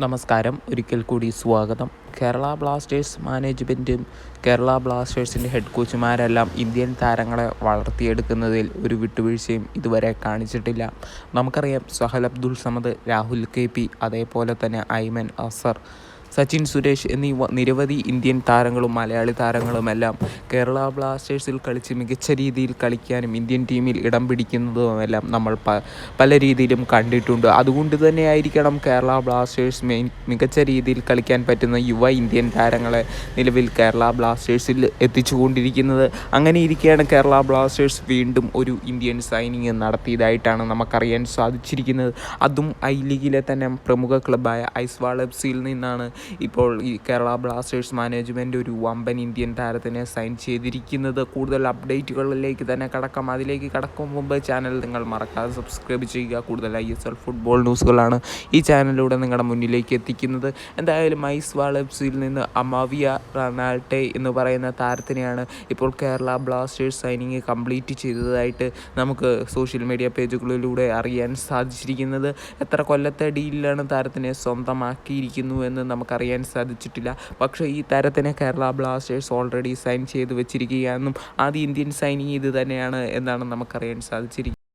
നമസ്കാരം, ഒരിക്കൽ കൂടി സ്വാഗതം. കേരള ബ്ലാസ്റ്റേഴ്സ് മാനേജ്മെൻറ്റും കേരള ബ്ലാസ്റ്റേഴ്സിൻ്റെ ഹെഡ് കോച്ചുമാരെല്ലാം ഇന്ത്യൻ താരങ്ങളെ വളർത്തിയെടുക്കുന്നതിൽ ഒരു വിട്ടുവീഴ്ചയും ഇതുവരെ കാണിച്ചിട്ടില്ല. നമുക്കറിയാം, സഹൽ അബ്ദുൾ സമദ്, രാഹുൽ KP, അതേപോലെ തന്നെ ഐമൻ അസർ, സച്ചിൻ സുരേഷ് എന്നീ നിരവധി ഇന്ത്യൻ താരങ്ങളും മലയാളി താരങ്ങളുമെല്ലാം കേരള ബ്ലാസ്റ്റേഴ്സിൽ കളിച്ച് മികച്ച രീതിയിൽ കളിക്കാനും ഇന്ത്യൻ ടീമിൽ ഇടം പിടിക്കുന്നതുമെല്ലാം നമ്മൾ പല രീതിയിലും കണ്ടിട്ടുണ്ട്. അതുകൊണ്ട് തന്നെയായിരിക്കണം കേരള ബ്ലാസ്റ്റേഴ്സ് മികച്ച രീതിയിൽ കളിക്കാൻ പറ്റുന്ന യുവ ഇന്ത്യൻ താരങ്ങളെ നിലവിൽ കേരള ബ്ലാസ്റ്റേഴ്സിൽ എത്തിച്ചുകൊണ്ടിരിക്കുന്നത്. അങ്ങനെ ഇരിക്കെയാണ് കേരള ബ്ലാസ്റ്റേഴ്സ് വീണ്ടും ഒരു ഇന്ത്യൻ സൈനിങ് നടത്തിയതായിട്ടാണ് നമുക്കറിയാൻ സാധിച്ചിരിക്കുന്നത്. അതും ലീഗിലെ തന്നെ പ്രമുഖ ക്ലബ്ബായ ഐസ്വാൾ FC-യിൽ നിന്നാണ് ഇപ്പോൾ ഈ കേരള ബ്ലാസ്റ്റേഴ്സ് മാനേജ്മെൻറ്റ് ഒരു വമ്പൻ ഇന്ത്യൻ താരത്തിനെ സൈൻ ചെയ്തിരിക്കുന്നത്. കൂടുതൽ അപ്ഡേറ്റുകളിലേക്ക് തന്നെ കടക്കാം. അതിലേക്ക് കടക്കും മുമ്പ് ചാനൽ നിങ്ങൾ മറക്കാതെ സബ്സ്ക്രൈബ് ചെയ്യുക. കൂടുതൽ ISL ഫുട്ബോൾ ന്യൂസുകളാണ് ഈ ചാനലിലൂടെ നിങ്ങളുടെ മുന്നിലേക്ക് എത്തിക്കുന്നത്. എന്തായാലും ഐസ്വാൾ FC-യിൽ നിന്ന് അമാവിയ റൊണാൾട്ടെ എന്ന് പറയുന്ന താരത്തിനെയാണ് ഇപ്പോൾ കേരള ബ്ലാസ്റ്റേഴ്സ് സൈനിങ് കംപ്ലീറ്റ് ചെയ്തതായിട്ട് നമുക്ക് സോഷ്യൽ മീഡിയ പേജുകളിലൂടെ അറിയാൻ സാധിച്ചിരിക്കുന്നത്. എത്ര കൊല്ലത്തെ ഡീലിലാണ് താരത്തിനെ സ്വന്തമാക്കിയിരിക്കുന്നു എന്ന് നമുക്കറിയാൻ സാധിച്ചിട്ടില്ല. പക്ഷേ ഈ താരത്തിനെ കേരള ബ്ലാസ്റ്റേഴ്സ് ഓൾറെഡി സൈൻ ചെയ്ത് വെച്ചിരിക്കുകയാണെന്നും ആദ്യ ഇന്ത്യൻ സൈനിങ് ഇത് തന്നെയാണ് എന്നാണ് നമുക്കറിയാൻ സാധിച്ചിരിക്കുന്നത്.